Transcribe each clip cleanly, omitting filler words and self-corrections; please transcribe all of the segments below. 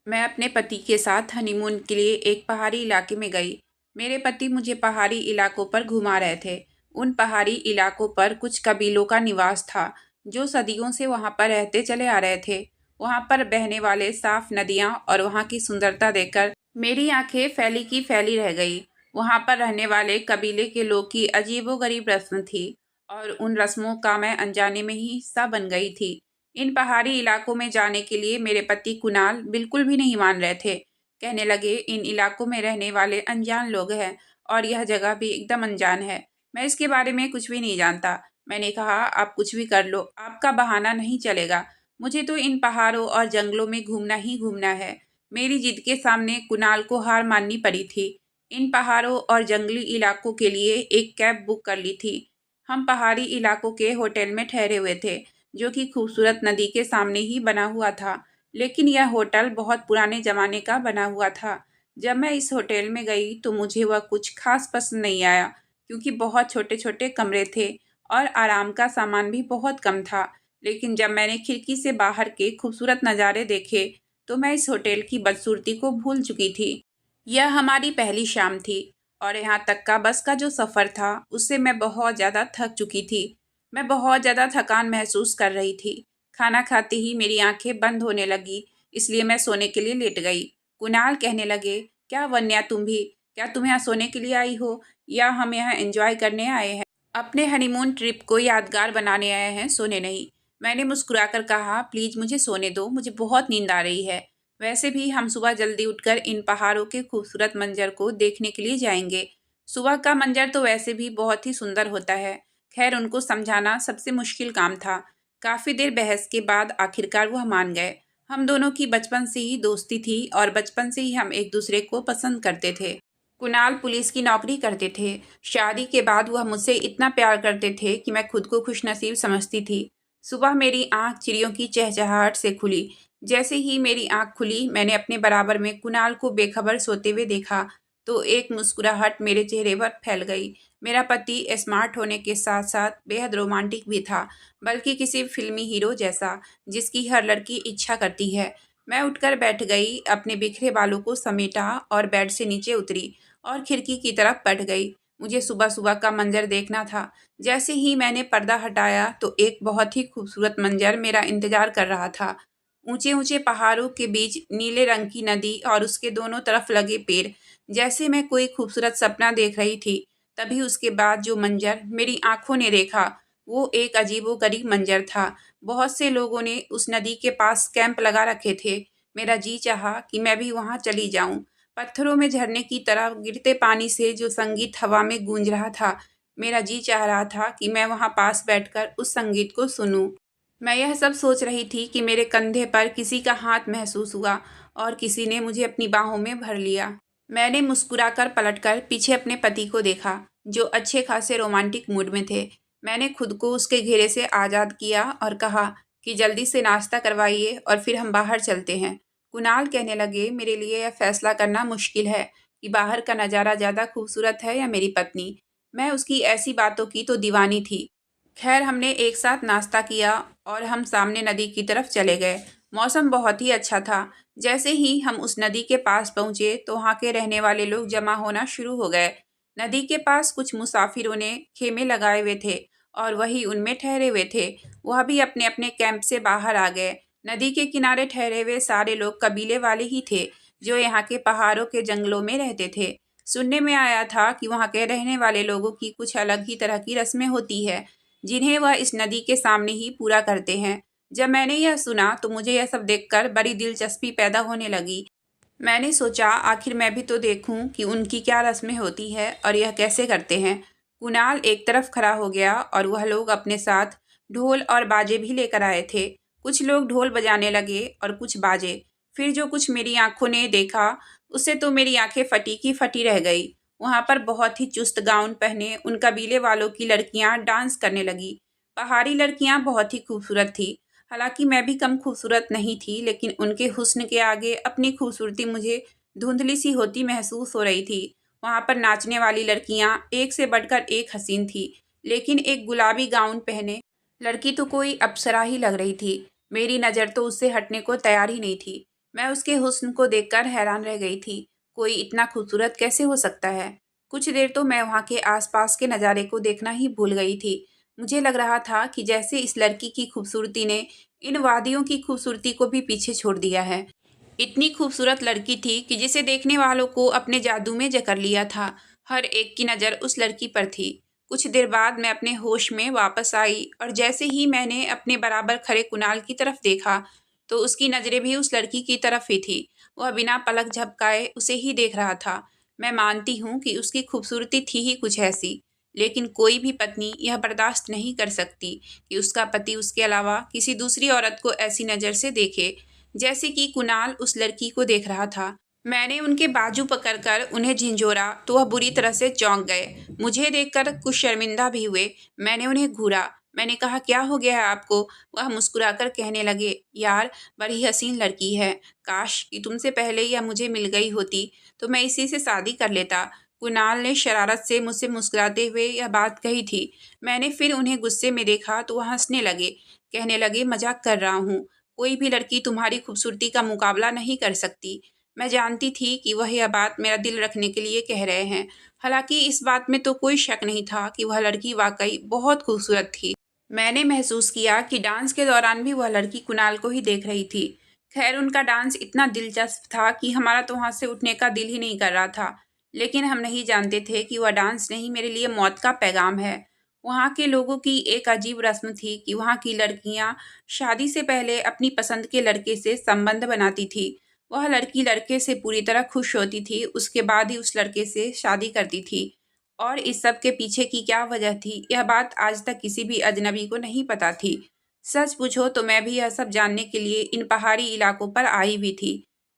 मैं अपने पति के साथ हनीमून के लिए एक पहाड़ी इलाके में गई। मेरे पति मुझे पहाड़ी इलाकों पर घुमा रहे थे। उन पहाड़ी इलाकों पर कुछ कबीलों का निवास था, जो सदियों से वहां पर रहते चले आ रहे थे। वहां पर बहने वाले साफ नदियां और वहां की सुंदरता देखकर मेरी आंखें फैली की फैली रह गई। वहां पर रहने वाले कबीले के लोग की अजीबोगरीब रस्म थी और उन रस्मों का मैं अनजाने में ही हिस्सा बन गई थी। इन पहाड़ी इलाकों में जाने के लिए मेरे पति कुणाल बिल्कुल भी नहीं मान रहे थे। कहने लगे, इन इलाकों में रहने वाले अनजान लोग हैं और यह जगह भी एकदम अनजान है। मैं इसके बारे में कुछ भी नहीं जानता। मैंने कहा, आप कुछ भी कर लो, आपका बहाना नहीं चलेगा। मुझे तो इन पहाड़ों और जंगलों में घूमना ही घूमना है। मेरी जिद के सामने कुणाल को हार माननी पड़ी थी। इन पहाड़ों और जंगली इलाकों के लिए एक कैब बुक कर ली थी। हम पहाड़ी इलाकों के होटल में ठहरे हुए थे, जो कि खूबसूरत नदी के सामने ही बना हुआ था। लेकिन यह होटल बहुत पुराने ज़माने का बना हुआ था। जब मैं इस होटल में गई तो मुझे वह कुछ खास पसंद नहीं आया, क्योंकि बहुत छोटे छोटे कमरे थे और आराम का सामान भी बहुत कम था। लेकिन जब मैंने खिड़की से बाहर के खूबसूरत नज़ारे देखे तो मैं इस होटल की बदसूरती को भूल चुकी थी। यह हमारी पहली शाम थी और यहाँ तक का बस का जो सफ़र था उससे मैं बहुत ज़्यादा थक चुकी थी। मैं बहुत ज़्यादा थकान महसूस कर रही थी। खाना खाते ही मेरी आंखें बंद होने लगी, इसलिए मैं सोने के लिए लेट गई। कुणाल कहने लगे, क्या वन्या तुम भी? क्या तुम यहाँ सोने के लिए आई हो या हम यहाँ एंजॉय करने आए हैं? अपने हनीमून ट्रिप को यादगार बनाने आए हैं, सोने नहीं। मैंने मुस्कुराकर कहा, प्लीज़ मुझे सोने दो, मुझे बहुत नींद आ रही है। वैसे भी हम सुबह जल्दी उठकर इन पहाड़ों के खूबसूरत मंजर को देखने के लिए जाएंगे। सुबह का मंजर तो वैसे भी बहुत ही सुंदर होता है। खैर, उनको समझाना सबसे मुश्किल काम था। काफ़ी देर बहस के बाद आखिरकार वह मान गए। हम दोनों की बचपन से ही दोस्ती थी और बचपन से ही हम एक दूसरे को पसंद करते थे। कुणाल पुलिस की नौकरी करते थे। शादी के बाद वह मुझसे इतना प्यार करते थे कि मैं खुद को खुशनसीब समझती थी। सुबह मेरी आंख चिड़ियों की चहचहाहट से खुली। जैसे ही मेरी आंख खुली, मैंने अपने बराबर में कुणाल को बेखबर सोते हुए देखा तो एक मुस्कुराहट मेरे चेहरे पर फैल गई। मेरा पति स्मार्ट होने के साथ साथ बेहद रोमांटिक भी था, बल्कि किसी फिल्मी हीरो जैसा, जिसकी हर लड़की इच्छा करती है। मैं उठकर बैठ गई, अपने बिखरे बालों को समेटा और बेड से नीचे उतरी और खिड़की की तरफ बढ़ गई। मुझे सुबह सुबह का मंजर देखना था। जैसे ही मैंने पर्दा हटाया तो एक बहुत ही खूबसूरत मंजर मेरा इंतजार कर रहा था। ऊंचे ऊंचे पहाड़ों के बीच नीले रंग की नदी और उसके दोनों तरफ लगे पेड़, जैसे मैं कोई खूबसूरत सपना देख रही थी। तभी उसके बाद जो मंजर मेरी आंखों ने देखा, वो एक अजीबोगरीब मंजर था। बहुत से लोगों ने उस नदी के पास कैंप लगा रखे थे। मेरा जी चाहा कि मैं भी वहां चली जाऊं। पत्थरों में झरने की तरह गिरते पानी से जो संगीत हवा में गूंज रहा था, मेरा जी चाह रहा था कि मैं वहां पास बैठकर उस संगीत को सुनूं। मैं यह सब सोच रही थी कि मेरे कंधे पर किसी का हाथ महसूस हुआ और किसी ने मुझे अपनी बाहों में भर लिया। मैंने मुस्कुराकर पलटकर पीछे अपने पति को देखा, जो अच्छे खासे रोमांटिक मूड में थे। मैंने खुद को उसके घेरे से आज़ाद किया और कहा कि जल्दी से नाश्ता करवाइए और फिर हम बाहर चलते हैं। कुणाल कहने लगे, मेरे लिए यह फैसला करना मुश्किल है कि बाहर का नज़ारा ज़्यादा खूबसूरत है या मेरी पत्नी। मैं उसकी ऐसी बातों की तो दीवानी थी। खैर, हमने एक साथ नाश्ता किया और हम सामने नदी की तरफ चले गए। मौसम बहुत ही अच्छा था। जैसे ही हम उस नदी के पास पहुंचे तो वहाँ के रहने वाले लोग जमा होना शुरू हो गए। नदी के पास कुछ मुसाफिरों ने खेमे लगाए हुए थे और वही उनमें ठहरे हुए थे। वह भी अपने अपने कैंप से बाहर आ गए। नदी के किनारे ठहरे हुए सारे लोग कबीले वाले ही थे, जो यहाँ के पहाड़ों के जंगलों में रहते थे। सुनने में आया था कि वहाँ के रहने वाले लोगों की कुछ अलग ही तरह की रस्में होती है, जिन्हें वह इस नदी के सामने ही पूरा करते हैं। जब मैंने यह सुना तो मुझे यह सब देखकर बड़ी दिलचस्पी पैदा होने लगी। मैंने सोचा, आखिर मैं भी तो देखूं कि उनकी क्या रस्में होती है और यह कैसे करते हैं। कुणाल एक तरफ खड़ा हो गया और वह लोग अपने साथ ढोल और बाजे भी लेकर आए थे। कुछ लोग ढोल बजाने लगे और कुछ बाजे। फिर जो कुछ मेरी आंखों ने देखा, उससे तो मेरी आंखें फटी की फटी रह गई। वहां पर बहुत ही चुस्त गाउन पहने उन कबीले वालों की लड़कियां डांस करने लगी। पहाड़ी लड़कियां बहुत ही खूबसूरत थी। हालांकि मैं भी कम खूबसूरत नहीं थी, लेकिन उनके हुस्न के आगे अपनी खूबसूरती मुझे धुंधली सी होती महसूस हो रही थी। वहां पर नाचने वाली लड़कियां एक से बढ़कर एक हसीन थी, लेकिन एक गुलाबी गाउन पहने लड़की तो कोई अप्सरा ही लग रही थी। मेरी नज़र तो उससे हटने को तैयार ही नहीं थी। मैं उसके हुस्न को देखकर हैरान रह गई थी। कोई इतना खूबसूरत कैसे हो सकता है? कुछ देर तो मैं वहाँ के आसपास के नज़ारे को देखना ही भूल गई थी। मुझे लग रहा था कि जैसे इस लड़की की खूबसूरती ने इन वादियों की खूबसूरती को भी पीछे छोड़ दिया है। इतनी खूबसूरत लड़की थी कि जिसे देखने वालों को अपने जादू में जकड़ लिया था। हर एक की नज़र उस लड़की पर थी। कुछ देर बाद मैं अपने होश में वापस आई और जैसे ही मैंने अपने बराबर खड़े कुणाल की तरफ देखा, तो उसकी नज़रें भी उस लड़की की तरफ ही थी। वह बिना पलक झपकाए उसे ही देख रहा था। मैं मानती हूँ कि उसकी खूबसूरती थी ही कुछ ऐसी, लेकिन कोई भी पत्नी यह बर्दाश्त नहीं कर सकती कि उसका पति उसके अलावा किसी दूसरी औरत को ऐसी नज़र से देखे, जैसे कि कुणाल उस लड़की को देख रहा था। मैंने उनके बाजू पकड़कर उन्हें झिंझोरा तो वह बुरी तरह से चौंक गए। मुझे देखकर कुछ शर्मिंदा भी हुए। मैंने उन्हें घूरा। मैंने कहा, क्या हो गया है आपको? वह मुस्कुराकर कहने लगे, यार, बड़ी हसीन लड़की है। काश कि तुमसे पहले यह मुझे मिल गई होती तो मैं इसी से शादी कर लेता। कुणाल ने शरारत से मुझसे मुस्कुराते हुए यह बात कही थी। मैंने फिर उन्हें गुस्से में देखा तो वह हंसने लगे। कहने लगे, मजाक कर रहा हूँ। कोई भी लड़की तुम्हारी खूबसूरती का मुकाबला नहीं कर सकती। मैं जानती थी कि वह यह बात मेरा दिल रखने के लिए कह रहे हैं। हालांकि इस बात में तो कोई शक नहीं था कि वह लड़की वाकई बहुत खूबसूरत थी। मैंने महसूस किया कि डांस के दौरान भी वह लड़की कुणाल को ही देख रही थी। खैर, उनका डांस इतना दिलचस्प था कि हमारा तो वहाँ से उठने का दिल ही नहीं कर रहा था। लेकिन हम नहीं जानते थे कि वह डांस नहीं, मेरे लिए मौत का पैगाम है। वहाँ के लोगों की एक अजीब रस्म थी कि वहाँ की लड़कियाँ शादी से पहले अपनी पसंद के लड़के से संबंध बनाती थी। वह लड़की लड़के से पूरी तरह खुश होती थी, उसके बाद ही उस लड़के से शादी करती थी। और इस सब के पीछे की क्या वजह थी, यह बात आज तक किसी भी अजनबी को नहीं पता थी। सच पूछो तो मैं भी यह सब जानने के लिए इन पहाड़ी इलाकों पर आई भी थी,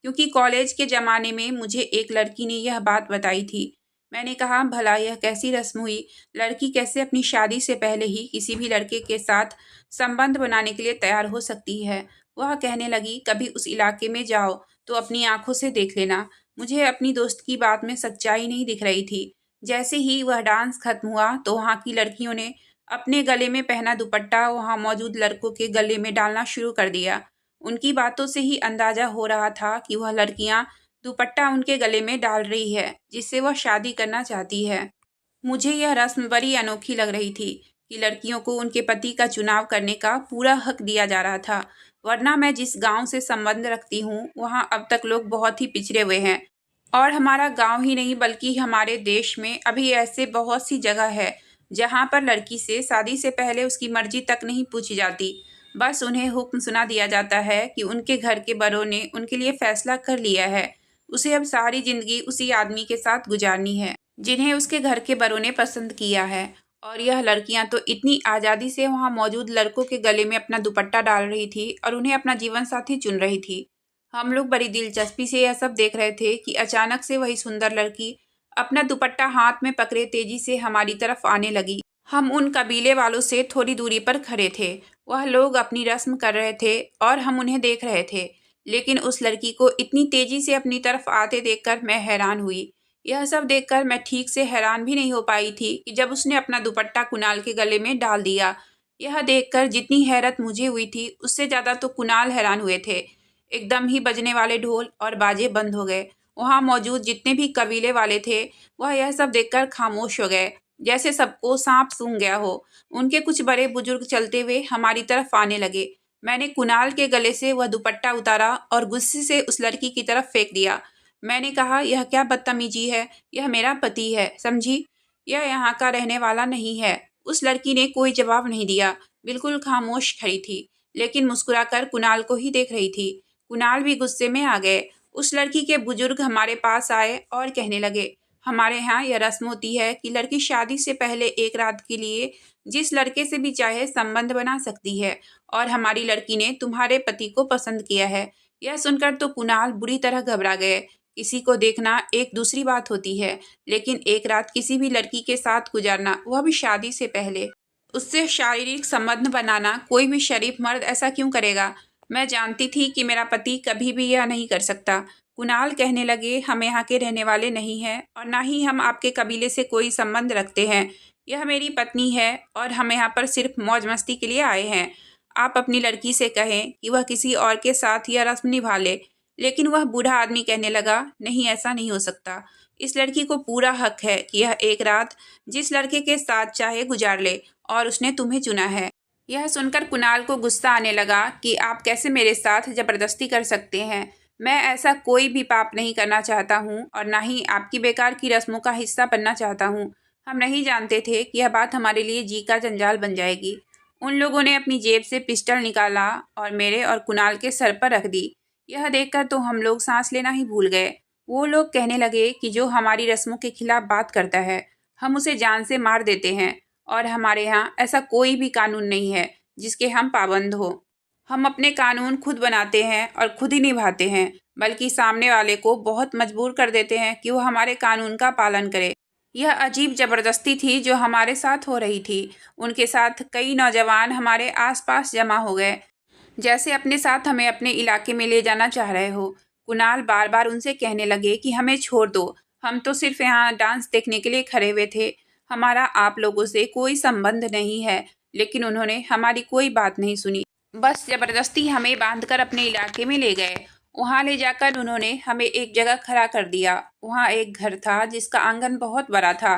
क्योंकि कॉलेज के ज़माने में मुझे एक लड़की ने यह बात बताई थी। मैंने कहा, भला यह कैसी रस्म हुई? लड़की कैसे अपनी शादी से पहले ही किसी भी लड़के के साथ संबंध बनाने के लिए तैयार हो सकती है? वह कहने लगी, कभी उस इलाके में जाओ तो अपनी आंखों से देख लेना। मुझे अपनी दोस्त की बात में सच्चाई नहीं दिख रही थी। जैसे ही वह डांस खत्म हुआ तो वहाँ की लड़कियों ने अपने गले में पहना दुपट्टा वहाँ मौजूद लड़कों के गले में डालना शुरू कर दिया। उनकी बातों से ही अंदाजा हो रहा था कि वह लड़कियाँ दुपट्टा उनके गले में डाल रही है, जिससे वह शादी करना चाहती है। मुझे यह रस्म बड़ी अनोखी लग रही थी कि लड़कियों को उनके पति का चुनाव करने का पूरा हक दिया जा रहा था। वरना मैं जिस गांव से संबंध रखती हूँ, वहाँ अब तक लोग बहुत ही पिछड़े हुए हैं। और हमारा गांव ही नहीं बल्कि हमारे देश में अभी ऐसे बहुत सी जगह है जहाँ पर लड़की से शादी से पहले उसकी मर्जी तक नहीं पूछी जाती। बस उन्हें हुक्म सुना दिया जाता है कि उनके घर के बड़ों ने उनके लिए फैसला कर लिया है। उसे अब सारी जिंदगी उसी आदमी के साथ गुजारनी है जिन्हें उसके घर के बड़ों ने पसंद किया है। और यह लड़कियां तो इतनी आज़ादी से वहाँ मौजूद लड़कों के गले में अपना दुपट्टा डाल रही थी और उन्हें अपना जीवन साथी चुन रही थी। हम लोग बड़ी दिलचस्पी से यह सब देख रहे थे कि अचानक से वही सुंदर लड़की अपना दुपट्टा हाथ में पकड़े तेजी से हमारी तरफ आने लगी। हम उन कबीले वालों से थोड़ी दूरी पर खड़े थे। वह लोग अपनी रस्म कर रहे थे और हम उन्हें देख रहे थे। लेकिन उस लड़की को इतनी तेजी से अपनी तरफ आते देखकर मैं हैरान हुई। यह सब देखकर मैं ठीक से हैरान भी नहीं हो पाई थी कि जब उसने अपना दुपट्टा कुणाल के गले में डाल दिया। यह देखकर जितनी हैरत मुझे हुई थी, उससे ज़्यादा तो कुणाल हैरान हुए थे। एकदम ही बजने वाले ढोल और बाजे बंद हो गए। वहाँ मौजूद जितने भी कबीले वाले थे, वह यह सब देखकर खामोश हो गए, जैसे सबको सांप सूंघ गया हो। उनके कुछ बड़े बुजुर्ग चलते हुए हमारी तरफ आने लगे। मैंने कुणाल के गले से वह दुपट्टा उतारा और गुस्से से उस लड़की की तरफ फेंक दिया। मैंने कहा, यह क्या बदतमीजी है? यह मेरा पति है, समझी? यह यहाँ का रहने वाला नहीं है। उस लड़की ने कोई जवाब नहीं दिया, बिल्कुल खामोश खड़ी थी, लेकिन मुस्कुराकर कुणाल को ही देख रही थी। कुणाल भी गुस्से में आ गए। उस लड़की के बुजुर्ग हमारे पास आए और कहने लगे, हमारे यहाँ यह रस्म होती है कि लड़की शादी से पहले एक रात के लिए जिस लड़के से भी चाहे संबंध बना सकती है, और हमारी लड़की ने तुम्हारे पति को पसंद किया है। यह सुनकर तो कुणाल बुरी तरह घबरा गए। किसी को देखना एक दूसरी बात होती है, लेकिन एक रात किसी भी लड़की के साथ गुजारना, वह भी शादी से पहले, उससे शारीरिक संबंध बनाना, कोई भी शरीफ मर्द ऐसा क्यों करेगा? मैं जानती थी कि मेरा पति कभी भी यह नहीं कर सकता। कुणाल कहने लगे, हम यहाँ के रहने वाले नहीं हैं और ना ही हम आपके कबीले से कोई संबंध रखते हैं। यह मेरी पत्नी है और हम यहाँ पर सिर्फ मौज मस्ती के लिए आए हैं। आप अपनी लड़की से कहें कि वह किसी और के साथ यह रस्म निभा ले, लेकिन वह बूढ़ा आदमी कहने लगा, नहीं, ऐसा नहीं हो सकता। इस लड़की को पूरा हक है कि यह एक रात जिस लड़के के साथ चाहे गुजार ले, और उसने तुम्हें चुना है। यह सुनकर कुणाल को गुस्सा आने लगा कि आप कैसे मेरे साथ जबरदस्ती कर सकते हैं। मैं ऐसा कोई भी पाप नहीं करना चाहता हूँ और ना ही आपकी बेकार की रस्मों का हिस्सा बनना चाहता हूँ। हम नहीं जानते थे कि यह बात हमारे लिए जी का जंजाल बन जाएगी। उन लोगों ने अपनी जेब से पिस्टल निकाला और मेरे और कुणाल के सर पर रख दी। यह देखकर तो हम लोग सांस लेना ही भूल गए। वो लोग कहने लगे कि जो हमारी रस्मों के खिलाफ बात करता है, हम उसे जान से मार देते हैं, और हमारे यहाँ ऐसा कोई भी कानून नहीं है जिसके हम पाबंद हो। हम अपने कानून खुद बनाते हैं और खुद ही निभाते हैं, बल्कि सामने वाले को बहुत मजबूर कर देते हैं कि वो हमारे कानून का पालन करे। यह अजीब ज़बरदस्ती थी जो हमारे साथ हो रही थी। उनके साथ कई नौजवान हमारे आसपास जमा हो गए, जैसे अपने साथ हमें अपने इलाके में ले जाना चाह रहे हो। कुणाल बार बार उनसे कहने लगे कि हमें छोड़ दो, हम तो सिर्फ यहाँ डांस देखने के लिए खड़े हुए थे, हमारा आप लोगों से कोई संबंध नहीं है। लेकिन उन्होंने हमारी कोई बात नहीं सुनी, बस ज़बरदस्ती हमें बांधकर अपने इलाके में ले गए। वहाँ ले जाकर उन्होंने हमें एक जगह खड़ा कर दिया। वहाँ एक घर था जिसका आंगन बहुत बड़ा था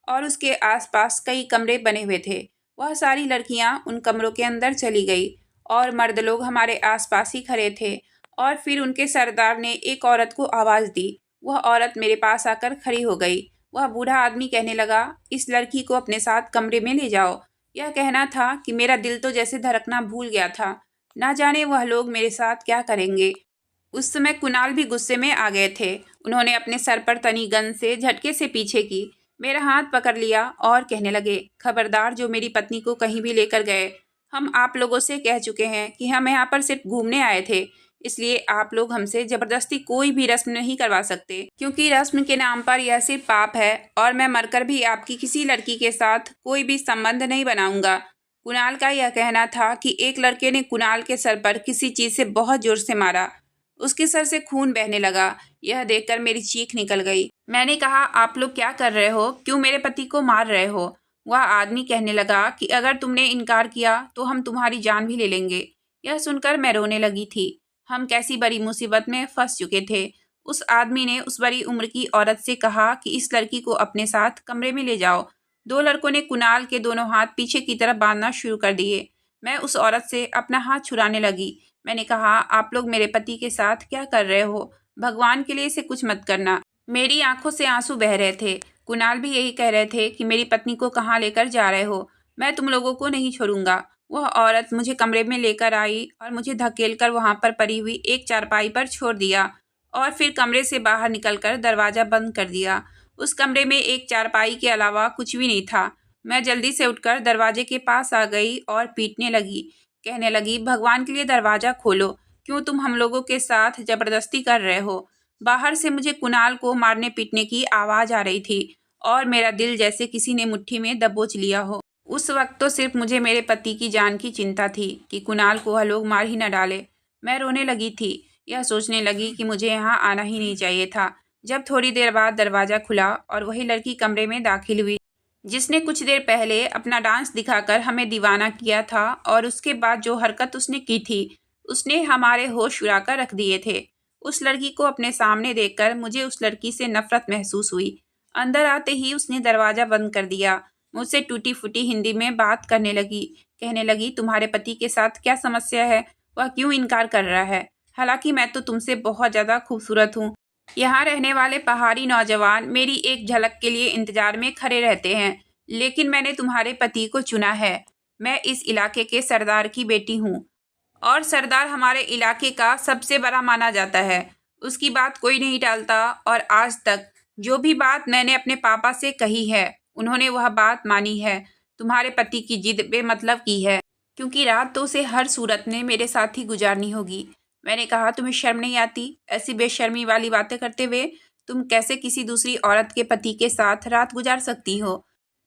और उसके आसपास कई कमरे बने हुए थे। वह सारी लड़कियाँ उन कमरों के अंदर चली गई और मर्द लोग हमारे आसपास ही खड़े थे। और फिर उनके सरदार ने एक औरत को आवाज़ दी। वह औरत मेरे पास आकर खड़ी हो गई। वह बूढ़ा आदमी कहने लगा, इस लड़की को अपने साथ कमरे में ले जाओ। यह कहना था कि मेरा दिल तो जैसे धड़कना भूल गया था। ना जाने वह लोग मेरे साथ क्या करेंगे। उस समय कुणाल भी गुस्से में आ गए थे। उन्होंने अपने सर पर तनी गन से झटके से पीछे की, मेरा हाथ पकड़ लिया और कहने लगे, खबरदार जो मेरी पत्नी को कहीं भी लेकर गए। हम आप लोगों से कह चुके हैं कि हम यहाँ पर सिर्फ घूमने आए थे, इसलिए आप लोग हमसे ज़बरदस्ती कोई भी रस्म नहीं करवा सकते, क्योंकि रस्म के नाम पर यह सिर्फ पाप है और मैं मरकर भी आपकी किसी लड़की के साथ कोई भी संबंध नहीं बनाऊंगा। कुणाल का यह कहना था कि एक लड़के ने कुणाल के सर पर किसी चीज़ से बहुत जोर से मारा। उसके सर से खून बहने लगा। यह देखकर मेरी चीख निकल गई। मैंने कहा, आप लोग क्या कर रहे हो? क्यों मेरे पति को मार रहे हो? वह आदमी कहने लगा कि अगर तुमने इनकार किया तो हम तुम्हारी जान भी ले लेंगे। यह सुनकर मैं रोने लगी थी। हम कैसी बड़ी मुसीबत में फंस चुके थे। उस आदमी ने उस बड़ी उम्र की औरत से कहा कि इस लड़की को अपने साथ कमरे में ले जाओ। दो लड़कों ने कुणाल के दोनों हाथ पीछे की तरफ बांधना शुरू कर दिए। मैं उस औरत से अपना हाथ छुड़ाने लगी। मैंने कहा, आप लोग मेरे पति के साथ क्या कर रहे हो? भगवान के लिए इसे कुछ मत करना। मेरी आंखों से आंसू बह रहे थे। कुणाल भी यही कह रहे थे कि मेरी पत्नी को कहाँ लेकर जा रहे हो? मैं तुम लोगों को नहीं छोड़ूंगा। वह औरत मुझे कमरे में लेकर आई और मुझे धकेलकर वहां पर पड़ी हुई एक चारपाई पर छोड़ दिया और फिर कमरे से बाहर निकलकर दरवाज़ा बंद कर दिया। उस कमरे में एक चारपाई के अलावा कुछ भी नहीं था। मैं जल्दी से उठकर दरवाजे के पास आ गई और पीटने लगी। कहने लगी, भगवान के लिए दरवाज़ा खोलो, क्यों तुम हम लोगों के साथ ज़बरदस्ती कर रहे हो? बाहर से मुझे कुणाल को मारने पीटने की आवाज़ आ रही थी और मेरा दिल जैसे किसी ने मुट्ठी में दबोच लिया हो। उस वक्त तो सिर्फ मुझे मेरे पति की जान की चिंता थी कि कुणाल को वह लोग मार ही न डाले। मैं रोने लगी थी। यह सोचने लगी कि मुझे यहाँ आना ही नहीं चाहिए था। जब थोड़ी देर बाद दरवाज़ा खुला और वही लड़की कमरे में दाखिल हुई जिसने कुछ देर पहले अपना डांस दिखाकर हमें दीवाना किया था, और उसके बाद जो हरकत उसने की थी उसने हमारे होश उड़ाकर रख दिए थे। उस लड़की को अपने सामने देखकर मुझे उस लड़की से नफरत महसूस हुई। अंदर आते ही उसने दरवाज़ा बंद कर दिया। मुझसे टूटी फूटी हिंदी में बात करने लगी। कहने लगी, तुम्हारे पति के साथ क्या समस्या है? वह क्यों इनकार कर रहा है? हालांकि मैं तो तुमसे बहुत ज़्यादा खूबसूरत हूँ। यहाँ रहने वाले पहाड़ी नौजवान मेरी एक झलक के लिए इंतजार में खड़े रहते हैं, लेकिन मैंने तुम्हारे पति को चुना है। मैं इस इलाके के सरदार की बेटी हूँ और सरदार हमारे इलाके का सबसे बड़ा माना जाता है। उसकी बात कोई नहीं टालता और आज तक जो भी बात मैंने अपने पापा से कही है उन्होंने वह बात मानी है। तुम्हारे पति की जिद बेमतलब की है, क्योंकि रात तो उसे हर सूरत में मेरे साथ ही गुजारनी होगी। मैंने कहा, तुम्हें शर्म नहीं आती ऐसी बेशर्मी वाली बातें करते हुए? तुम कैसे किसी दूसरी औरत के पति के साथ रात गुजार सकती हो?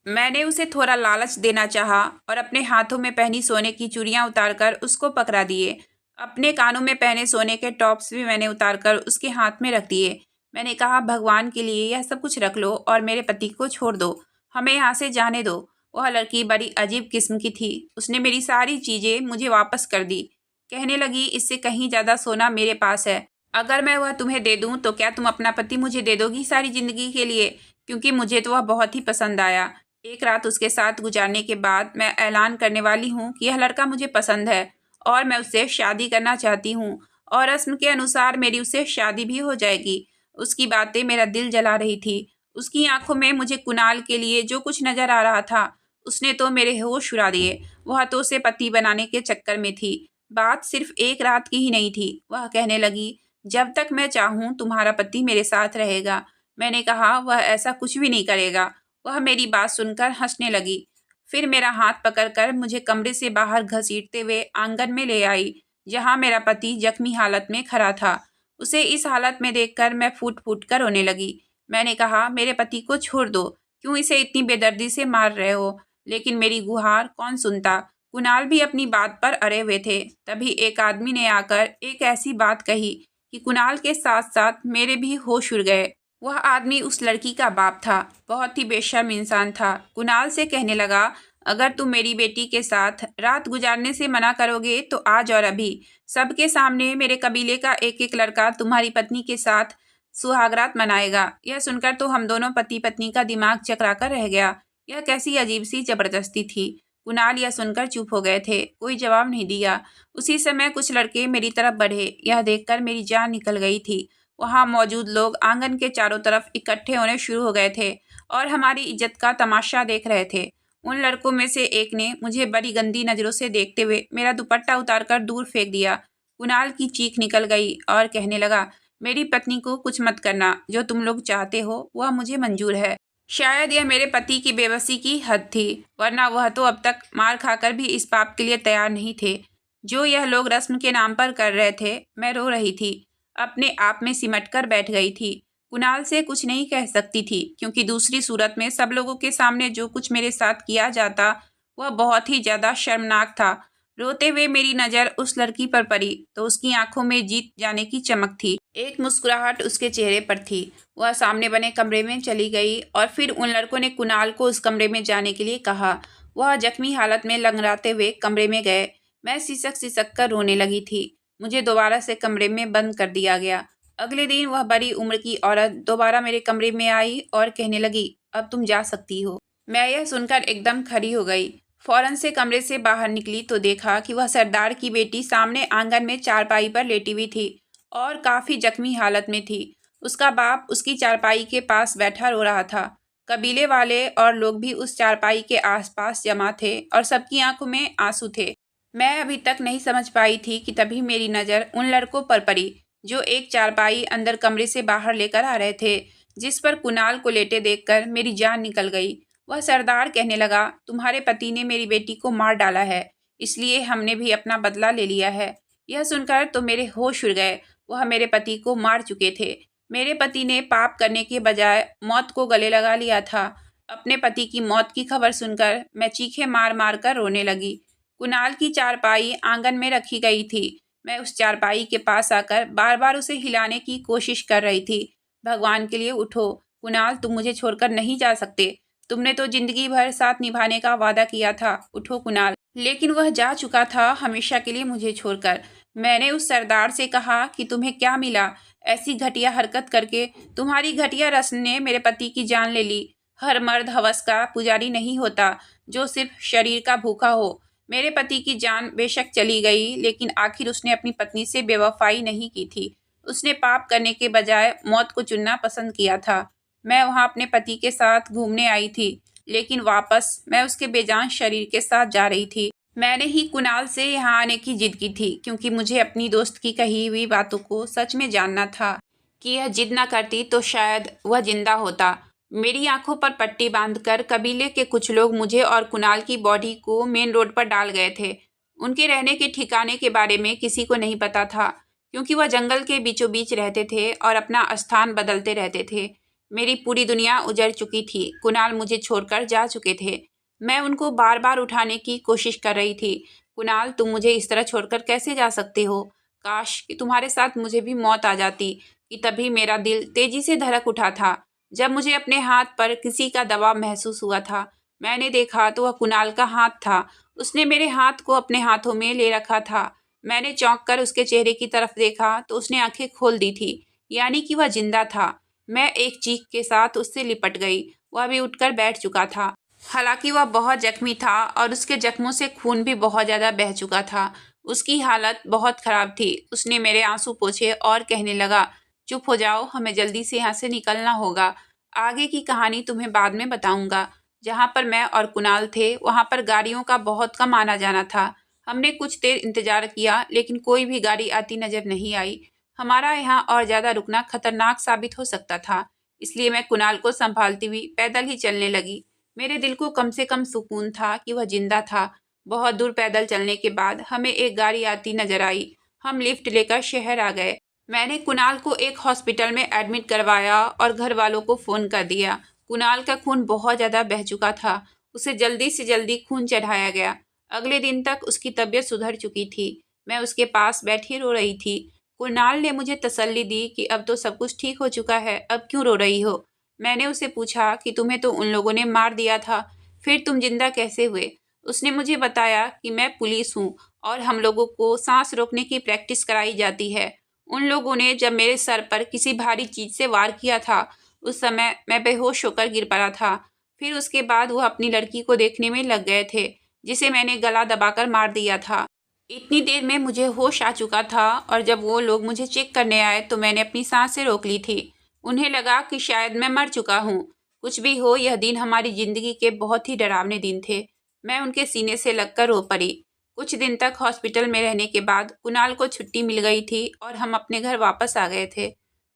मैंने उसे थोड़ा लालच देना चाहा और अपने हाथों में पहनी सोने की चूड़ियां उतारकर उसको पकड़ा दिए। अपने कानों में पहने सोने के टॉप्स भी मैंने उतारकर उसके हाथ में रख दिए। मैंने कहा, भगवान के लिए यह सब कुछ रख लो और मेरे पति को छोड़ दो, हमें यहाँ से जाने दो। वह लड़की बड़ी अजीब किस्म की थी। उसने मेरी सारी चीज़ें मुझे वापस कर दी। कहने लगी, इससे कहीं ज़्यादा सोना मेरे पास है, अगर मैं वह तुम्हें दे दूं तो क्या तुम अपना पति मुझे दे दोगी सारी जिंदगी के लिए? क्योंकि मुझे तो वह बहुत ही पसंद आया। एक रात उसके साथ गुजारने के बाद मैं ऐलान करने वाली हूँ कि यह लड़का मुझे पसंद है और मैं उससे शादी करना चाहती हूँ और रस्म के अनुसार मेरी उससे शादी भी हो जाएगी। उसकी बातें मेरा दिल जला रही थी। उसकी आंखों में मुझे कुणाल के लिए जो कुछ नजर आ रहा था, उसने तो मेरे होश उड़ा दिए। वह तो उसे पति बनाने के चक्कर में थी। बात सिर्फ एक रात की ही नहीं थी। वह कहने लगी, जब तक मैं चाहूँ तुम्हारा पति मेरे साथ रहेगा। मैंने कहा, वह ऐसा कुछ भी नहीं करेगा। वह मेरी बात सुनकर हंसने लगी। फिर मेरा हाथ पकड़कर मुझे कमरे से बाहर घसीटते हुए आंगन में ले आई, जहाँ मेरा पति जख्मी हालत में खड़ा था। उसे इस हालत में देखकर मैं फूट फूट कर रोने लगी। मैंने कहा, मेरे पति को छोड़ दो, क्यों इसे इतनी बेदर्दी से मार रहे हो? लेकिन मेरी गुहार कौन सुनता। कुणाल भी अपनी बात पर अड़े हुए थे। तभी एक आदमी ने आकर एक ऐसी बात कही कि कुणाल के साथ साथ मेरे भी होश उड़ गए। वह आदमी उस लड़की का बाप था। बहुत ही बेशर्म इंसान था। कुणाल से कहने लगा, अगर तुम मेरी बेटी के साथ रात गुजारने से मना करोगे तो आज और अभी सबके सामने मेरे कबीले का एक एक लड़का तुम्हारी पत्नी के साथ सुहागरात मनाएगा। यह सुनकर तो हम दोनों पति पत्नी का दिमाग चकराकर रह गया। यह कैसी अजीब सी जबरदस्ती थी। कुणाल यह सुनकर चुप हो गए थे, कोई जवाब नहीं दिया। उसी समय कुछ लड़के मेरी तरफ बढ़े। यह देखकर मेरी जान निकल गई थी। वहां मौजूद लोग आंगन के चारों तरफ इकट्ठे होने शुरू हो गए थे और हमारी इज्जत का तमाशा देख रहे थे। उन लड़कों में से एक ने मुझे बड़ी गंदी नजरों से देखते हुए मेरा दुपट्टा उतारकर दूर फेंक दिया। कुणाल की चीख निकल गई और कहने लगा, मेरी पत्नी को कुछ मत करना। जो तुम लोग चाहते हो वह मुझे मंजूर है। शायद यह मेरे पति की बेबसी की हद थी, वरना वह तो अब तक मार खाकर भी इस पाप के लिए तैयार नहीं थे जो यह लोग रस्म के नाम पर कर रहे थे। मैं रो रही थी, अपने आप में सिमट कर बैठ गई थी। कुणाल से कुछ नहीं कह सकती थी, क्योंकि दूसरी सूरत में सब लोगों के सामने जो कुछ मेरे साथ किया जाता वह बहुत ही ज्यादा शर्मनाक था। रोते हुए मेरी नज़र उस लड़की पर पड़ी तो उसकी आंखों में जीत जाने की चमक थी। एक मुस्कुराहट उसके चेहरे पर थी। वह सामने बने कमरे में चली गई और फिर उन लड़कों ने कुणाल को उस कमरे में जाने के लिए कहा। वह जख्मी हालत में लंगड़ाते हुए कमरे में गए। मैं सिसक सिसक कर रोने लगी थी। मुझे दोबारा से कमरे में बंद कर दिया गया। अगले दिन वह बड़ी उम्र की औरत दोबारा मेरे कमरे में आई और कहने लगी, अब तुम जा सकती हो। मैं यह सुनकर एकदम खड़ी हो गई। फौरन से कमरे से बाहर निकली तो देखा कि वह सरदार की बेटी सामने आंगन में चारपाई पर लेटी हुई थी और काफी जख्मी हालत में थी। उसका बाप उसकी चारपाई के पास बैठा रो रहा था। कबीले वाले और लोग भी उस चारपाई के आसपास जमा थे और सबकी आंखों में आंसू थे। मैं अभी तक नहीं समझ पाई थी कि तभी मेरी नज़र उन लड़कों पर पड़ी जो एक चारपाई अंदर कमरे से बाहर लेकर आ रहे थे, जिस पर कुणाल को लेटे देखकर मेरी जान निकल गई। वह सरदार कहने लगा, तुम्हारे पति ने मेरी बेटी को मार डाला है, इसलिए हमने भी अपना बदला ले लिया है। यह सुनकर तो मेरे होश उड़ गए। वह मेरे पति को मार चुके थे। मेरे पति ने पाप करने के बजाय मौत को गले लगा लिया था। अपने पति की मौत की खबर सुनकर मैं चीखें मार मार कर रोने लगी। कुणाल की चारपाई आंगन में रखी गई थी। मैं उस चारपाई के पास आकर बार बार उसे हिलाने की कोशिश कर रही थी। भगवान के लिए उठो कुणाल, तुम मुझे छोड़कर नहीं जा सकते। तुमने तो जिंदगी भर साथ निभाने का वादा किया था। उठो कुणाल। लेकिन वह जा चुका था हमेशा के लिए मुझे छोड़कर। मैंने उस सरदार से कहा कि तुम्हें क्या मिला ऐसी घटिया हरकत करके? तुम्हारी घटिया रस्म ने मेरे पति की जान ले ली। हर मर्द हवस का पुजारी नहीं होता जो सिर्फ शरीर का भूखा हो। मेरे पति की जान बेशक चली गई, लेकिन आखिर उसने अपनी पत्नी से बेवफाई नहीं की थी। उसने पाप करने के बजाय मौत को चुनना पसंद किया था। मैं वहां अपने पति के साथ घूमने आई थी, लेकिन वापस मैं उसके बेजान शरीर के साथ जा रही थी। मैंने ही कुणाल से यहाँ आने की जिद की थी, क्योंकि मुझे अपनी दोस्त की कही हुई बातों को सच में जानना था कि यह जिद न करती तो शायद वह जिंदा होता। मेरी आंखों पर पट्टी बांधकर कबीले के कुछ लोग मुझे और कुणाल की बॉडी को मेन रोड पर डाल गए थे। उनके रहने के ठिकाने के बारे में किसी को नहीं पता था, क्योंकि वह जंगल के बीचों बीच रहते थे और अपना स्थान बदलते रहते थे। मेरी पूरी दुनिया उजड़ चुकी थी। कुणाल मुझे छोड़कर जा चुके थे। मैं उनको बार बार उठाने की कोशिश कर रही थी। कुणाल, तुम मुझे इस तरह छोड़कर कैसे जा सकते हो? काश कि तुम्हारे साथ मुझे भी मौत आ जाती। कि तभी मेरा दिल तेजी से धड़क उठा था जब मुझे अपने हाथ पर किसी का दबाव महसूस हुआ था। मैंने देखा तो वह कुणाल का हाथ था। उसने मेरे हाथ को अपने हाथों में ले रखा था। मैंने चौंक कर उसके चेहरे की तरफ देखा तो उसने आंखें खोल दी थी, यानी कि वह जिंदा था। मैं एक चीख के साथ उससे लिपट गई। वह भी उठकर बैठ चुका था। हालांकि वह बहुत जख्मी था और उसके जख्मों से खून भी बहुत ज़्यादा बह चुका था। उसकी हालत बहुत ख़राब थी। उसने मेरे आंसू पोंछे और कहने लगा, चुप हो जाओ, हमें जल्दी से यहाँ से निकलना होगा। आगे की कहानी तुम्हें बाद में बताऊंगा। जहाँ पर मैं और कुणाल थे वहाँ पर गाड़ियों का बहुत कम आना जाना था। हमने कुछ देर इंतजार किया लेकिन कोई भी गाड़ी आती नजर नहीं आई। हमारा यहाँ और ज़्यादा रुकना खतरनाक साबित हो सकता था, इसलिए मैं कुणाल को संभालती हुई पैदल ही चलने लगी। मेरे दिल को कम से कम सुकून था कि वह जिंदा था। बहुत दूर पैदल चलने के बाद हमें एक गाड़ी आती नजर आई। हम लिफ्ट लेकर शहर आ गए। मैंने कुणाल को एक हॉस्पिटल में एडमिट करवाया और घर वालों को फ़ोन कर दिया। कुणाल का खून बहुत ज़्यादा बह चुका था। उसे जल्दी से जल्दी खून चढ़ाया गया। अगले दिन तक उसकी तबीयत सुधर चुकी थी। मैं उसके पास बैठी रो रही थी। कुणाल ने मुझे तसल्ली दी कि अब तो सब कुछ ठीक हो चुका है, अब क्यों रो रही हो। मैंने उसे पूछा कि तुम्हें तो उन लोगों ने मार दिया था, फिर तुम जिंदा कैसे हुए। उसने मुझे बताया कि मैं पुलिस हूँ और हम लोगों को सांस रोकने की प्रैक्टिस कराई जाती है। उन लोगों ने जब मेरे सर पर किसी भारी चीज से वार किया था, उस समय मैं बेहोश होकर गिर पड़ा था। फिर उसके बाद वह अपनी लड़की को देखने में लग गए थे, जिसे मैंने गला दबाकर मार दिया था। इतनी देर में मुझे होश आ चुका था और जब वो लोग मुझे चेक करने आए तो मैंने अपनी सांसें रोक ली थी। उन्हें लगा कि शायद मैं मर चुका हूँ। कुछ भी हो, यह दिन हमारी जिंदगी के बहुत ही डरावने दिन थे। मैं उनके सीने से लगकर रो पड़ी। कुछ दिन तक हॉस्पिटल में रहने के बाद कुणाल को छुट्टी मिल गई थी और हम अपने घर वापस आ गए थे।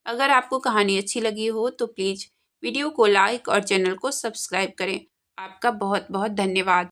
अगर आपको कहानी अच्छी लगी हो तो प्लीज़ वीडियो को लाइक और चैनल को सब्सक्राइब करें। आपका बहुत बहुत धन्यवाद।